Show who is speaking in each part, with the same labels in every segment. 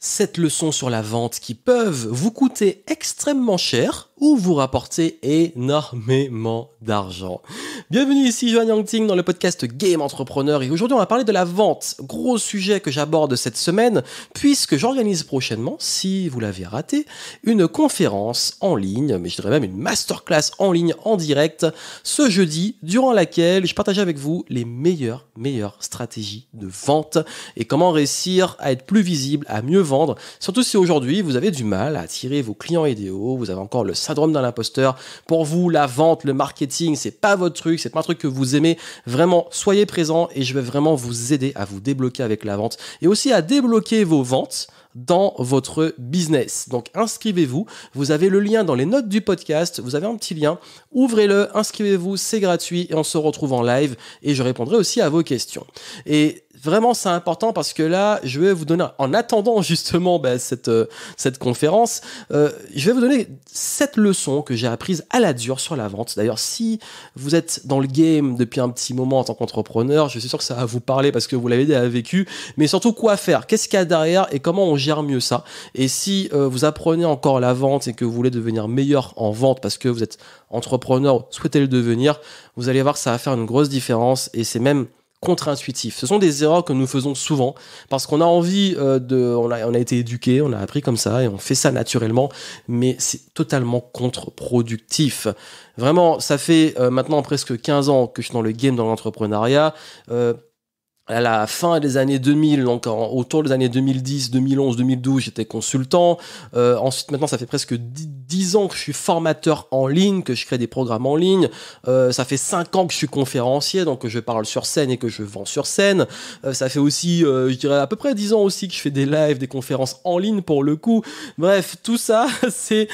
Speaker 1: 7 leçons sur la vente qui peuvent vous coûter extrêmement cher ou vous rapporter énormément d'argent. Bienvenue ici Johan Yangting dans le podcast Game Entrepreneur et aujourd'hui on va parler de la vente. Gros sujet que j'aborde cette semaine puisque j'organise prochainement, si vous l'avez raté, une conférence en ligne, mais je dirais même une masterclass en ligne en direct ce jeudi durant laquelle je partage avec vous les meilleures stratégies de vente et comment réussir à être plus visible, à mieux vendre, surtout si aujourd'hui vous avez du mal à attirer vos clients idéaux, vous avez encore le syndrome de l'imposteur. Pour vous, la vente, le marketing, c'est pas votre truc, c'est pas un truc que vous aimez. Vraiment, soyez présents et je vais vraiment vous aider à vous débloquer avec la vente et aussi à débloquer vos ventes dans votre business. Donc inscrivez-vous, vous avez le lien dans les notes du podcast, vous avez un petit lien, ouvrez-le, inscrivez-vous, c'est gratuit et on se retrouve en live et je répondrai aussi à vos questions. Et vraiment c'est important parce que là je vais vous donner, en attendant justement cette conférence, je vais vous donner 7 leçons que j'ai apprises à la dure sur la vente. D'ailleurs si vous êtes dans le game depuis un petit moment en tant qu'entrepreneur, je suis sûr que ça va vous parler parce que vous l'avez déjà vécu, mais surtout quoi faire, qu'est-ce qu'il y a derrière et comment on gère mieux ça. Et si vous apprenez encore la vente et que vous voulez devenir meilleur en vente parce que vous êtes entrepreneur, souhaitez le devenir, vous allez voir que ça va faire une grosse différence et c'est même contre-intuitif. Ce sont des erreurs que nous faisons souvent parce qu'on a envie on a été éduqué, on a appris comme ça et on fait ça naturellement, mais c'est totalement contre-productif. Vraiment, ça fait maintenant presque 15 ans que je suis dans le game, dans l'entrepreneuriat. À la fin des années 2000, donc autour des années 2010, 2011, 2012, j'étais consultant. Ensuite, maintenant, ça fait presque 10 ans que je suis formateur en ligne, que je crée des programmes en ligne. Ça fait 5 ans que je suis conférencier, donc que je parle sur scène et que je vends sur scène. Ça fait aussi, je dirais, à peu près 10 ans aussi que je fais des lives, des conférences en ligne pour le coup. Bref, tout ça, c'est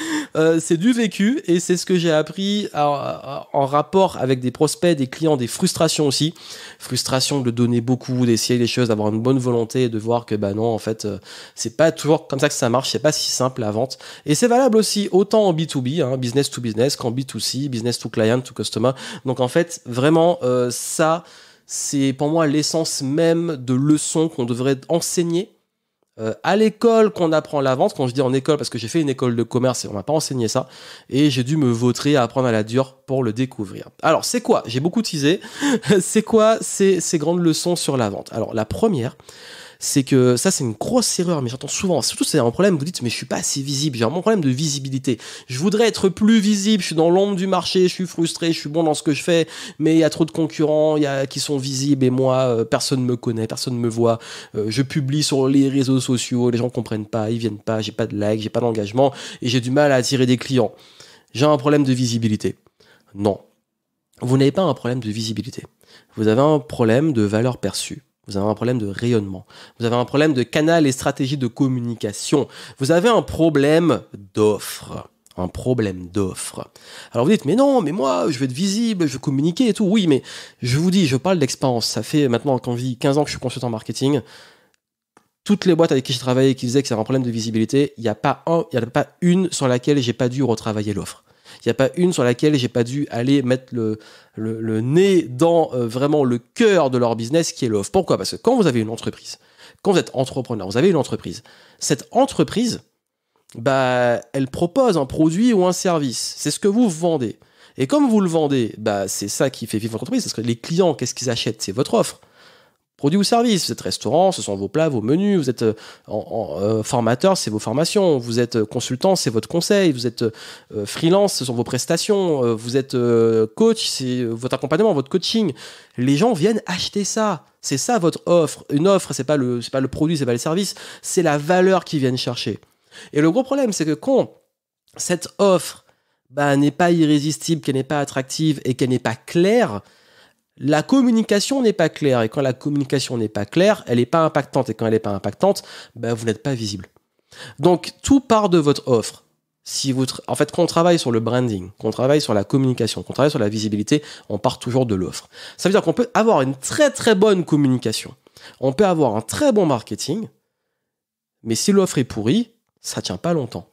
Speaker 1: du vécu et c'est ce que j'ai appris en rapport avec des prospects, des clients, des frustrations aussi. Frustration de donner beaucoup, d'essayer les choses, d'avoir une bonne volonté et de voir que non, en fait, c'est pas toujours comme ça que ça marche, c'est pas si simple la vente. Et c'est valable aussi autant en B2B, business to business, qu'en B2C, business to client, to customer. Donc en fait, vraiment, ça, c'est pour moi l'essence même de leçons qu'on devrait enseigner à l'école qu'on apprend la vente. Quand je dis en école, parce que j'ai fait une école de commerce et on m'a pas enseigné ça, et j'ai dû me vautrer à apprendre à la dure pour le découvrir. Alors c'est quoi ? J'ai beaucoup teasé. C'est quoi ces grandes leçons sur la vente ? Alors la première, c'est que ça c'est une grosse erreur, mais j'entends souvent, surtout c'est un problème, vous dites mais je suis pas assez visible, j'ai un problème de visibilité, je voudrais être plus visible, je suis dans l'ombre du marché, je suis frustré, je suis bon dans ce que je fais, mais il y a trop de concurrents qui sont visibles et moi personne me connaît, personne me voit, je publie sur les réseaux sociaux, les gens comprennent pas, ils viennent pas, j'ai pas de likes, j'ai pas d'engagement et j'ai du mal à attirer des clients. J'ai un problème de visibilité. Non, vous n'avez pas un problème de visibilité, vous avez un problème de valeur perçue. Vous avez un problème de rayonnement. Vous avez un problème de canal et stratégie de communication. Vous avez un problème d'offre. Un problème d'offre. Alors vous dites, mais non, mais moi, je veux être visible, je veux communiquer et tout. Oui, mais je vous dis, je parle d'expérience. Ça fait maintenant, quand je dis 15 ans que je suis consultant marketing, toutes les boîtes avec qui je travaillais qui disaient que c'est un problème de visibilité, il n'y a pas une sur laquelle j'ai pas dû retravailler l'offre. Il n'y a pas une sur laquelle j'ai pas dû aller mettre le nez dans vraiment le cœur de leur business qui est l'offre. Pourquoi ? Parce que quand vous avez une entreprise, quand vous êtes entrepreneur, vous avez une entreprise, cette entreprise, elle propose un produit ou un service. C'est ce que vous vendez. Et comme vous le vendez, c'est ça qui fait vivre votre entreprise. Parce que les clients, qu'est-ce qu'ils achètent ? C'est votre offre. Produit ou service, vous êtes restaurant, ce sont vos plats, vos menus, vous êtes formateur, c'est vos formations, vous êtes consultant, c'est votre conseil, vous êtes freelance, ce sont vos prestations, vous êtes coach, c'est votre accompagnement, votre coaching. Les gens viennent acheter ça. C'est ça votre offre. Une offre, c'est pas le produit, c'est pas le service, c'est la valeur qu'ils viennent chercher. Et le gros problème, c'est que quand cette offre n'est pas irrésistible, qu'elle n'est pas attractive et qu'elle n'est pas claire, la communication n'est pas claire. Et quand la communication n'est pas claire, elle n'est pas impactante. Et quand elle n'est pas impactante, vous n'êtes pas visible. Donc, tout part de votre offre. En fait, quand on travaille sur le branding, quand on travaille sur la communication, quand on travaille sur la visibilité, on part toujours de l'offre. Ça veut dire qu'on peut avoir une très très bonne communication. On peut avoir un très bon marketing, mais si l'offre est pourrie, ça ne tient pas longtemps.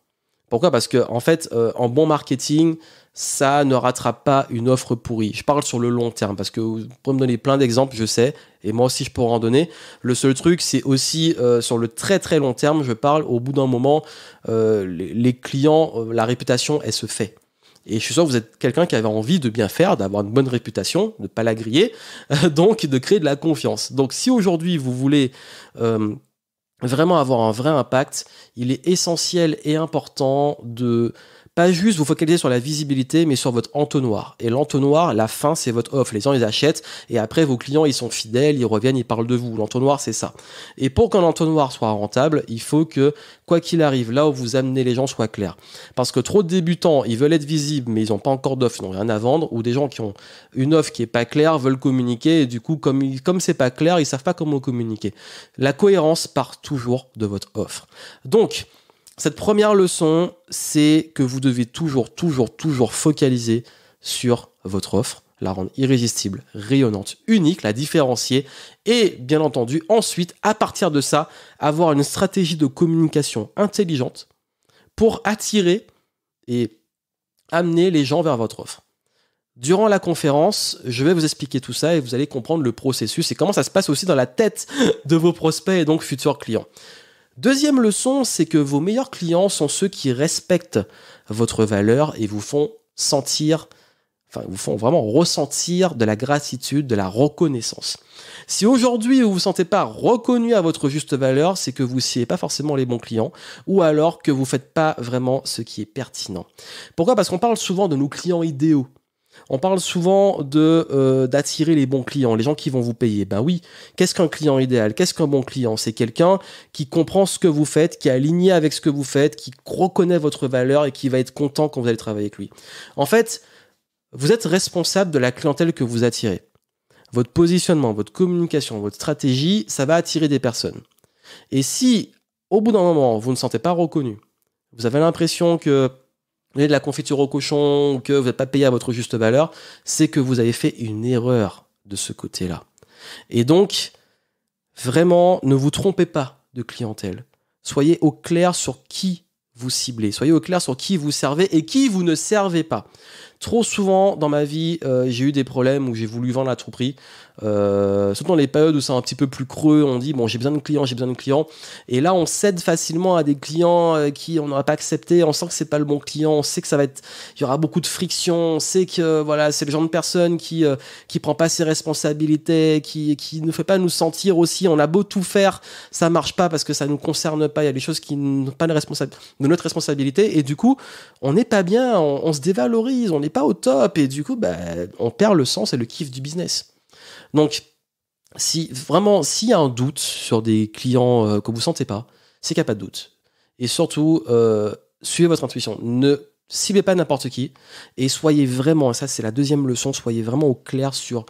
Speaker 1: Pourquoi ? Parce que en fait, en bon marketing, ça ne rattrape pas une offre pourrie. Je parle sur le long terme parce que vous pouvez me donner plein d'exemples, je sais, et moi aussi je pourrais en donner. Le seul truc, c'est aussi sur le très très long terme, je parle, au bout d'un moment, les clients, la réputation, elle se fait. Et je suis sûr que vous êtes quelqu'un qui avait envie de bien faire, d'avoir une bonne réputation, de ne pas la griller, donc de créer de la confiance. Donc si aujourd'hui vous voulez vraiment avoir un vrai impact, il est essentiel et important de pas juste vous focaliser sur la visibilité, mais sur votre entonnoir. Et l'entonnoir, la fin, c'est votre offre. Les gens, ils achètent, et après, vos clients, ils sont fidèles, ils reviennent, ils parlent de vous. L'entonnoir, c'est ça. Et pour qu'un entonnoir soit rentable, il faut que, quoi qu'il arrive, là où vous amenez les gens soit clair. Parce que trop de débutants, ils veulent être visibles, mais ils n'ont pas encore d'offre, ils n'ont rien à vendre, ou des gens qui ont une offre qui est pas claire, veulent communiquer, et du coup, comme c'est pas clair, ils savent pas comment communiquer. La cohérence part toujours de votre offre. Donc, cette première leçon, c'est que vous devez toujours focaliser sur votre offre, la rendre irrésistible, rayonnante, unique, la différencier et bien entendu, ensuite, à partir de ça, avoir une stratégie de communication intelligente pour attirer et amener les gens vers votre offre. Durant la conférence, je vais vous expliquer tout ça et vous allez comprendre le processus et comment ça se passe aussi dans la tête de vos prospects et donc futurs clients. Deuxième leçon, c'est que vos meilleurs clients sont ceux qui respectent votre valeur et vous font vraiment ressentir de la gratitude, de la reconnaissance. Si aujourd'hui vous ne vous sentez pas reconnu à votre juste valeur, c'est que vous ne ciblez pas forcément les bons clients ou alors que vous ne faites pas vraiment ce qui est pertinent. Pourquoi ? Parce qu'on parle souvent de nos clients idéaux. On parle souvent d'attirer les bons clients, les gens qui vont vous payer. Ben oui, qu'est-ce qu'un client idéal ? Qu'est-ce qu'un bon client ? C'est quelqu'un qui comprend ce que vous faites, qui est aligné avec ce que vous faites, qui reconnaît votre valeur et qui va être content quand vous allez travailler avec lui. En fait, vous êtes responsable de la clientèle que vous attirez. Votre positionnement, votre communication, votre stratégie, ça va attirer des personnes. Et si, au bout d'un moment, vous ne vous sentez pas reconnu, vous avez l'impression que vous avez de la confiture au cochon ou que vous n'êtes pas payé à votre juste valeur, c'est que vous avez fait une erreur de ce côté-là. Et donc, vraiment, ne vous trompez pas de clientèle. Soyez au clair sur qui vous ciblez. Soyez au clair sur qui vous servez et qui vous ne servez pas. Trop souvent dans ma vie, j'ai eu des problèmes où j'ai voulu vendre à tout prix. Surtout dans les périodes où c'est un petit peu plus creux, on dit bon, j'ai besoin de clients. Et là, on cède facilement à des clients qui on n'aurait pas accepté. On sent que c'est pas le bon client. On sait que il y aura beaucoup de friction. On sait que voilà, c'est le genre de personne qui prend pas ses responsabilités, qui ne fait pas nous sentir aussi. On a beau tout faire, ça marche pas parce que ça nous concerne pas. Il y a des choses qui n'ont pas de notre responsabilité. Et du coup, on n'est pas bien. On se dévalorise. On n'est pas au top. Et du coup, on perd le sens et le kiff du business. Donc, s'il y a un doute sur des clients que vous ne sentez pas, c'est qu'il n'y a pas de doute. Et surtout, suivez votre intuition. Ne ciblez pas n'importe qui. Et soyez vraiment, et ça c'est la deuxième leçon, soyez vraiment au clair sur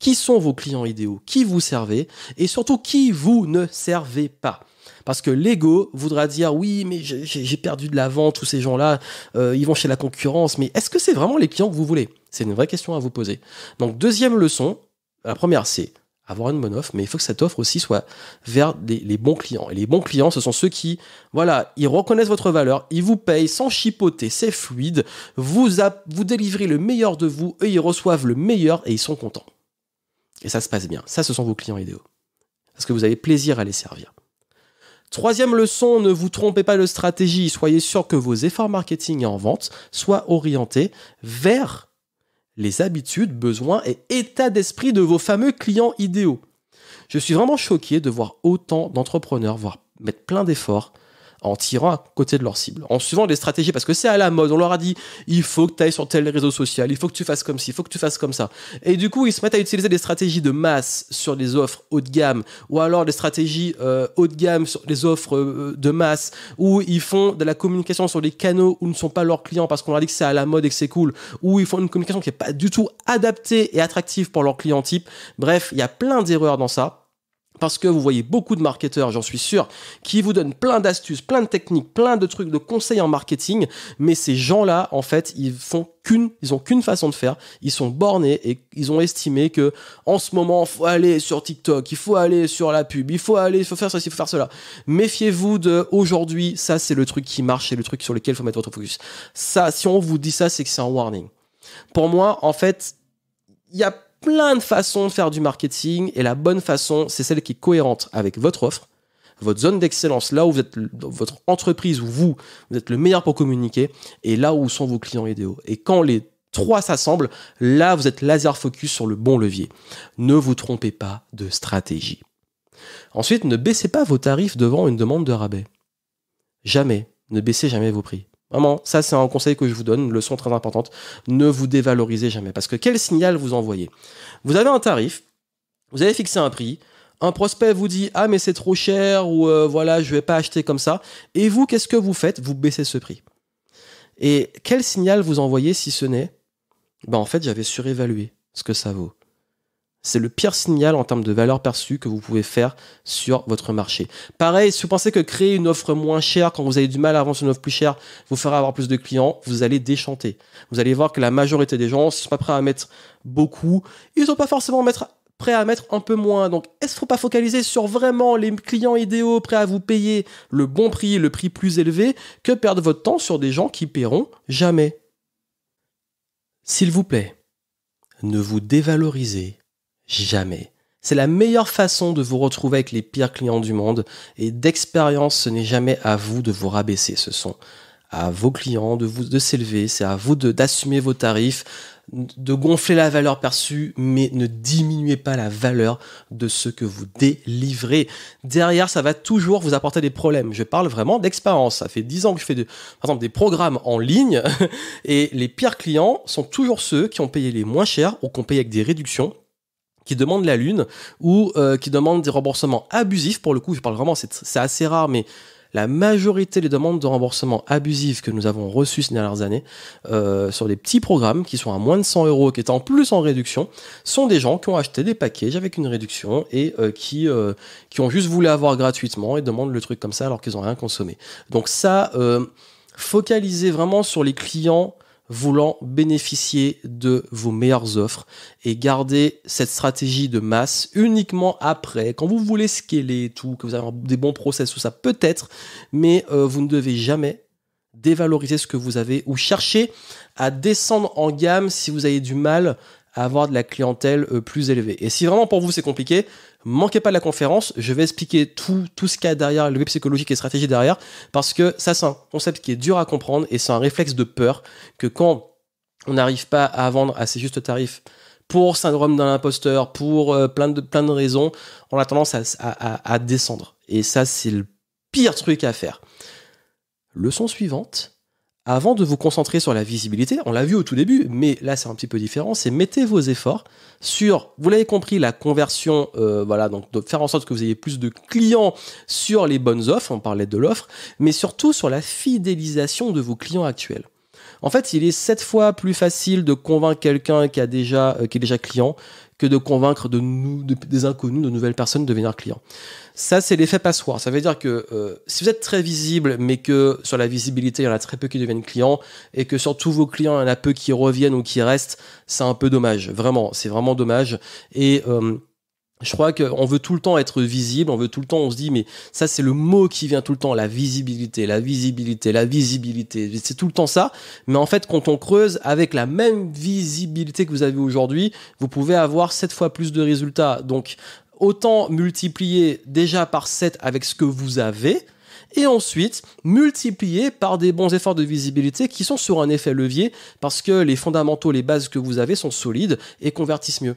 Speaker 1: qui sont vos clients idéaux, qui vous servez, et surtout qui vous ne servez pas. Parce que l'ego voudra dire oui, mais j'ai perdu de la vente, tous ces gens-là, ils vont chez la concurrence, mais est-ce que c'est vraiment les clients que vous voulez ? C'est une vraie question à vous poser. Donc, deuxième leçon, la première, c'est avoir une bonne offre, mais il faut que cette offre aussi soit vers les bons clients. Et les bons clients, ce sont ceux qui, voilà, ils reconnaissent votre valeur, ils vous payent sans chipoter, c'est fluide, vous délivrez le meilleur de vous, eux, ils reçoivent le meilleur et ils sont contents. Et ça se passe bien. Ça, ce sont vos clients idéaux. Parce que vous avez plaisir à les servir. Troisième leçon, ne vous trompez pas de stratégie. Soyez sûr que vos efforts marketing et en vente soient orientés vers les habitudes, besoins et état d'esprit de vos fameux clients idéaux. Je suis vraiment choqué de voir autant d'entrepreneurs mettre plein d'efforts en tirant à côté de leur cible, en suivant des stratégies, parce que c'est à la mode, on leur a dit, il faut que tu ailles sur tel réseau social, il faut que tu fasses comme ci, il faut que tu fasses comme ça. Et du coup, ils se mettent à utiliser des stratégies de masse sur des offres haut de gamme, ou alors des stratégies haut de gamme sur des offres de masse, où ils font de la communication sur des canaux où ne sont pas leurs clients, parce qu'on leur a dit que c'est à la mode et que c'est cool, où ils font une communication qui n'est pas du tout adaptée et attractive pour leur client type. Bref, il y a plein d'erreurs dans ça. Parce que vous voyez beaucoup de marketeurs, j'en suis sûr, qui vous donnent plein d'astuces, plein de techniques, plein de trucs, de conseils en marketing. Mais ces gens-là, en fait, ils ont qu'une façon de faire. Ils sont bornés et ils ont estimé que en ce moment, il faut aller sur TikTok, il faut aller sur la pub, il faut faire ça, il faut faire cela. Méfiez-vous de aujourd'hui. Ça, c'est le truc qui marche, c'est le truc sur lequel il faut mettre votre focus. Ça, si on vous dit ça, c'est que c'est un warning. Pour moi, en fait, il y a plein de façons de faire du marketing et la bonne façon, c'est celle qui est cohérente avec votre offre, votre zone d'excellence, là où vous êtes, votre entreprise, où vous êtes le meilleur pour communiquer et là où sont vos clients idéaux. Et quand les trois s'assemblent, là, vous êtes laser focus sur le bon levier. Ne vous trompez pas de stratégie. Ensuite, ne baissez pas vos tarifs devant une demande de rabais. Jamais. Ne baissez jamais vos prix. Vraiment, ça c'est un conseil que je vous donne, une leçon très importante. Ne vous dévalorisez jamais. Parce que quel signal vous envoyez ? Vous avez un tarif, vous avez fixé un prix, un prospect vous dit « Ah mais c'est trop cher » ou voilà, je vais pas acheter comme ça. Et vous, qu'est-ce que vous faites ? Vous baissez ce prix. Et quel signal vous envoyez si ce n'est « En fait, j'avais surévalué ce que ça vaut ». C'est le pire signal en termes de valeur perçue que vous pouvez faire sur votre marché. Pareil, si vous pensez que créer une offre moins chère quand vous avez du mal à vendre une offre plus chère vous fera avoir plus de clients, vous allez déchanter. Vous allez voir que la majorité des gens, s'ils sont pas prêts à mettre beaucoup, ils sont pas forcément prêts à mettre un peu moins. Donc, est-ce qu'il ne faut pas focaliser sur vraiment les clients idéaux prêts à vous payer le bon prix, le prix plus élevé, que perdre votre temps sur des gens qui paieront jamais ? S'il vous plaît, ne vous dévalorisez jamais. C'est la meilleure façon de vous retrouver avec les pires clients du monde et d'expérience, ce n'est jamais à vous de vous rabaisser. Ce sont à vos clients de s'élever, c'est à vous d'assumer vos tarifs, de gonfler la valeur perçue, mais ne diminuez pas la valeur de ce que vous délivrez. Derrière, ça va toujours vous apporter des problèmes. Je parle vraiment d'expérience. Ça fait 10 ans que je fais par exemple des programmes en ligne et les pires clients sont toujours ceux qui ont payé les moins chers ou qui ont payé avec des réductions, qui demandent la lune ou qui demandent des remboursements abusifs. Pour le coup, je parle vraiment, c'est assez rare, mais la majorité des demandes de remboursement abusifs que nous avons reçues ces dernières années sur des petits programmes qui sont à moins de 100 €, qui étaient en plus en réduction, sont des gens qui ont acheté des packages avec une réduction et qui ont juste voulu avoir gratuitement et demandent le truc comme ça alors qu'ils n'ont rien consommé. Donc ça, focalisez vraiment sur les clients voulant bénéficier de vos meilleures offres et garder cette stratégie de masse uniquement après, quand vous voulez scaler et tout, que vous avez des bons process, tout ça peut-être, mais vous ne devez jamais dévaloriser ce que vous avez ou chercher à descendre en gamme si vous avez du mal à avoir de la clientèle plus élevée. Et si vraiment pour vous c'est compliqué, manquez pas de la conférence, je vais expliquer tout ce qu'il y a derrière, le levier psychologique et stratégie derrière, parce que ça c'est un concept qui est dur à comprendre et c'est un réflexe de peur que quand on n'arrive pas à vendre à ses justes tarifs pour syndrome d'un imposteur, pour plein de raisons, on a tendance à descendre. Et ça c'est le pire truc à faire. Leçon suivante. Avant de vous concentrer sur la visibilité, on l'a vu au tout début, mais là c'est un petit peu différent, c'est mettez vos efforts sur, vous l'avez compris, la conversion, donc de faire en sorte que vous ayez plus de clients sur les bonnes offres, on parlait de l'offre, mais surtout sur la fidélisation de vos clients actuels. En fait, il est 7 fois plus facile de convaincre quelqu'un qui est déjà client que de convaincre des inconnus, de nouvelles personnes de devenir clients. Ça, c'est l'effet passoire. Ça veut dire que si vous êtes très visible, mais que sur la visibilité, il y en a très peu qui deviennent clients, et que sur tous vos clients, il y en a peu qui reviennent ou qui restent, c'est un peu dommage. Vraiment, c'est vraiment dommage. Et je crois qu'on veut tout le temps être visible, on se dit, mais ça c'est le mot qui vient tout le temps, la visibilité, c'est tout le temps ça, mais en fait quand on creuse, avec la même visibilité que vous avez aujourd'hui, vous pouvez avoir 7 fois plus de résultats, donc autant multiplier déjà par 7 avec ce que vous avez, et ensuite multiplier par des bons efforts de visibilité qui sont sur un effet levier, parce que les fondamentaux, les bases que vous avez sont solides et convertissent mieux.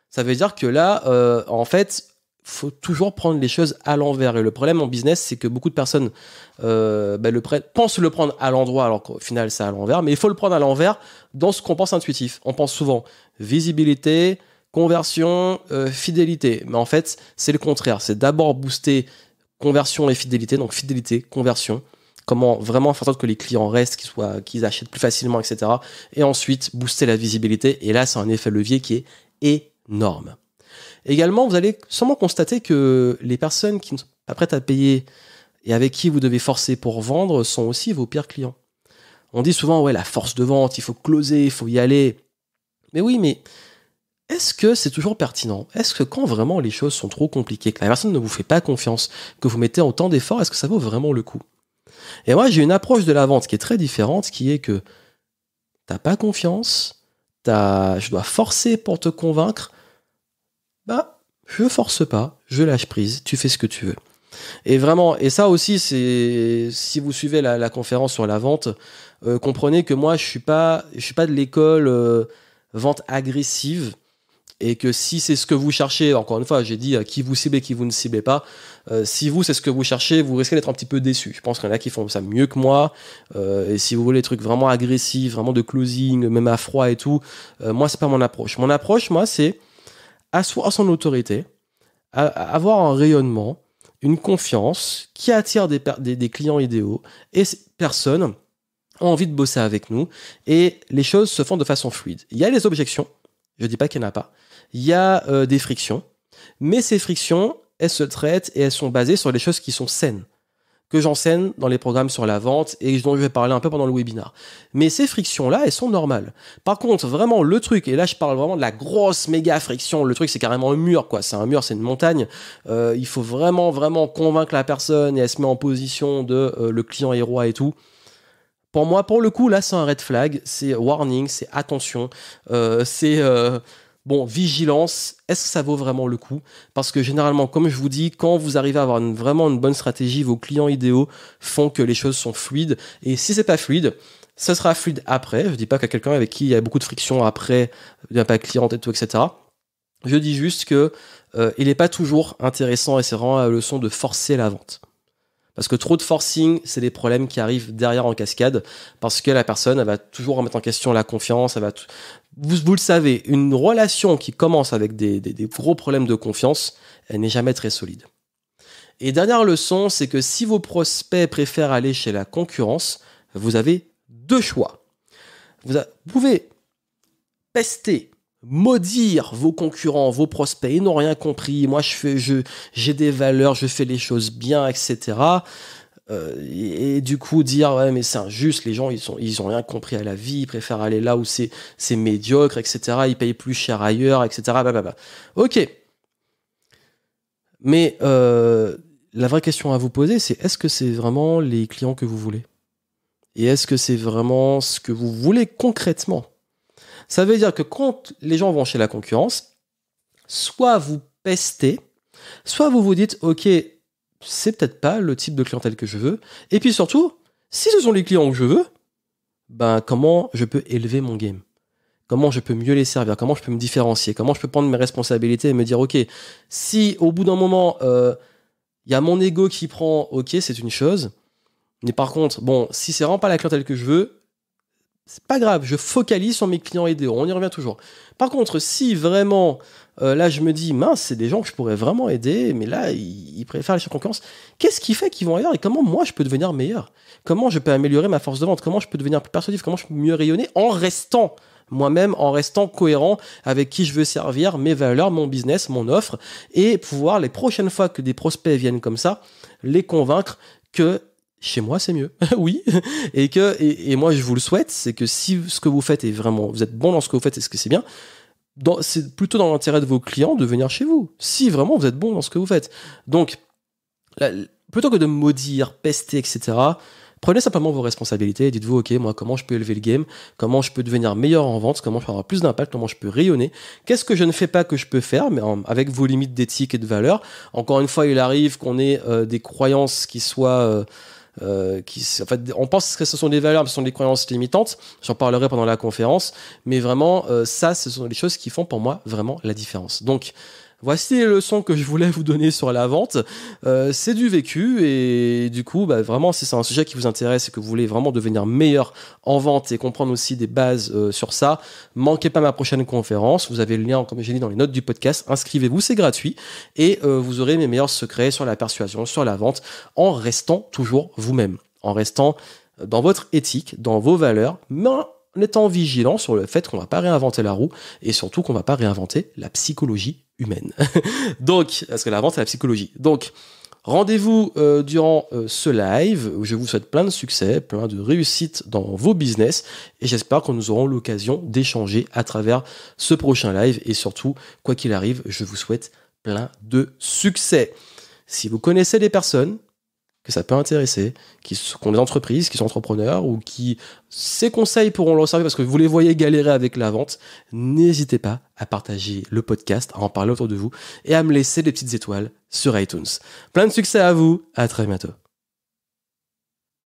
Speaker 1: Ça veut dire que là, en fait, faut toujours prendre les choses à l'envers. Et le problème en business, c'est que beaucoup de personnes pensent le prendre à l'endroit, alors qu'au final, c'est à l'envers. Mais il faut le prendre à l'envers dans ce qu'on pense intuitif. On pense souvent visibilité, conversion, fidélité. Mais en fait, c'est le contraire. C'est d'abord booster conversion et fidélité. Donc fidélité, conversion. Comment vraiment faire en sorte que les clients restent, qu'ils achètent plus facilement, etc. Et ensuite, booster la visibilité. Et là, c'est un effet levier qui est énorme. Également, vous allez sûrement constater que les personnes qui ne sont pas prêtes à payer et avec qui vous devez forcer pour vendre sont aussi vos pires clients. On dit souvent, ouais, la force de vente, il faut closer, il faut y aller. Mais oui, mais est-ce que c'est toujours pertinent? Est-ce que quand vraiment les choses sont trop compliquées, que la personne ne vous fait pas confiance, que vous mettez autant d'efforts, est-ce que ça vaut vraiment le coup? Et moi, j'ai une approche de la vente qui est très différente, qui est que t'as pas confiance, je dois forcer pour te convaincre, bah, je force pas, je lâche prise, tu fais ce que tu veux. Et vraiment, et ça aussi, c'est si vous suivez la conférence sur la vente, comprenez que moi, je suis pas de l'école vente agressive, et que si c'est ce que vous cherchez, encore une fois, j'ai dit qui vous ciblez, qui vous ne ciblez pas. Si vous, c'est ce que vous cherchez, vous risquez d'être un petit peu déçu. Je pense qu'il y en a qui font ça mieux que moi. Et si vous voulez des trucs vraiment agressifs, vraiment de closing, même à froid et tout, moi, c'est pas mon approche. Mon approche, moi, c'est asseoir son autorité, avoir un rayonnement, une confiance qui attire des clients idéaux, et ces personnes ont envie de bosser avec nous, et les choses se font de façon fluide. Il y a les objections, je dis pas qu'il n'y en a pas, il y a des frictions, mais ces frictions, elles se traitent et elles sont basées sur des choses qui sont saines, que j'enseigne dans les programmes sur la vente et dont je vais parler un peu pendant le webinaire. Mais ces frictions-là, elles sont normales. Par contre, vraiment, le truc, et là je parle vraiment de la grosse méga friction, le truc c'est carrément un mur, quoi. C'est un mur, c'est une montagne. Il faut vraiment, vraiment convaincre la personne et elle se met en position de le client est roi et tout. Pour moi, pour le coup, là, c'est un red flag, c'est warning, c'est attention, bon, vigilance. Est-ce que ça vaut vraiment le coup? Parce que généralement, comme je vous dis, quand vous arrivez à avoir vraiment une bonne stratégie, vos clients idéaux font que les choses sont fluides. Et si c'est pas fluide, ce sera fluide après. Je dis pas qu'à quelqu'un avec qui il y a beaucoup de friction après, il n'y a pas de client et tout, etc. Je dis juste que il n'est pas toujours intéressant et c'est vraiment la leçon de forcer la vente. Parce que trop de forcing, c'est des problèmes qui arrivent derrière en cascade, parce que la personne, elle va toujours remettre en question la confiance, vous le savez, une relation qui commence avec des gros problèmes de confiance, elle n'est jamais très solide. Et dernière leçon, c'est que si vos prospects préfèrent aller chez la concurrence, vous avez deux choix. Vous pouvez pester, maudire vos concurrents, vos prospects, ils n'ont rien compris, moi j'ai des valeurs, je fais les choses bien, etc. Et du coup dire ouais mais c'est injuste, les gens ils ont rien compris à la vie, ils préfèrent aller là où c'est médiocre, etc. Ils payent plus cher ailleurs, etc. Blablabla. Ok. Mais la vraie question à vous poser, c'est est-ce que c'est vraiment les clients que vous voulez? Et est-ce que c'est vraiment ce que vous voulez concrètement? Ça veut dire que quand les gens vont chez la concurrence, soit vous pestez, soit vous vous dites, ok, c'est peut-être pas le type de clientèle que je veux. Et puis surtout, si ce sont les clients que je veux, ben comment je peux élever mon game? Comment je peux mieux les servir? Comment je peux me différencier? Comment je peux prendre mes responsabilités et me dire, ok, si au bout d'un moment, il y a mon ego qui prend, ok, c'est une chose. Mais par contre, bon, si c'est vraiment pas la clientèle que je veux, c'est pas grave, je focalise sur mes clients idéaux, on y revient toujours. Par contre, si vraiment, là je me dis, mince, c'est des gens que je pourrais vraiment aider, mais là, ils préfèrent aller sur concurrence, qu'est-ce qui fait qu'ils vont ailleurs et comment moi je peux devenir meilleur? Comment je peux améliorer ma force de vente? Comment je peux devenir plus persuasif? Comment je peux mieux rayonner en restant moi-même, en restant cohérent avec qui je veux servir, mes valeurs, mon business, mon offre, et pouvoir, les prochaines fois que des prospects viennent comme ça, les convaincre que chez moi, c'est mieux. Oui. Et moi, je vous le souhaite, c'est que si ce que vous faites est vraiment, vous êtes bon dans ce que vous faites et ce que c'est bien, c'est plutôt dans l'intérêt de vos clients de venir chez vous. Si vraiment vous êtes bon dans ce que vous faites. Donc, plutôt que de maudire, pester, etc., prenez simplement vos responsabilités et dites-vous, ok, moi, comment je peux élever le game? Comment je peux devenir meilleur en vente? Comment je peux avoir plus d'impact? Comment je peux rayonner? Qu'est-ce que je ne fais pas que je peux faire, mais avec vos limites d'éthique et de valeur? Encore une fois, il arrive qu'on ait des croyances qui soient... en fait, on pense que ce sont des valeurs, mais ce sont des croyances limitantes. J'en parlerai pendant la conférence, mais vraiment, ça, ce sont les choses qui font pour moi vraiment la différence. Donc, voici les leçons que je voulais vous donner sur la vente. C'est du vécu et du coup, bah, vraiment, si c'est un sujet qui vous intéresse et que vous voulez vraiment devenir meilleur en vente et comprendre aussi des bases sur ça, manquez pas ma prochaine conférence. Vous avez le lien, comme j'ai dit, dans les notes du podcast. Inscrivez-vous, c'est gratuit et vous aurez mes meilleurs secrets sur la persuasion, sur la vente, en restant toujours vous-même, en restant dans votre éthique, dans vos valeurs, mais en étant vigilant sur le fait qu'on va pas réinventer la roue et surtout qu'on va pas réinventer la psychologie humaine. humaine. Donc, parce que la vente, c'est la psychologie. Donc, rendez-vous durant ce live. Je vous souhaite plein de succès, plein de réussite dans vos business et j'espère que nous aurons l'occasion d'échanger à travers ce prochain live et surtout, quoi qu'il arrive, je vous souhaite plein de succès. Si vous connaissez des personnes que ça peut intéresser, qui ont des entreprises, qui sont entrepreneurs ou qui ces conseils pourront leur servir parce que vous les voyez galérer avec la vente, n'hésitez pas à partager le podcast, à en parler autour de vous et à me laisser des petites étoiles sur iTunes. Plein de succès à vous, à très bientôt.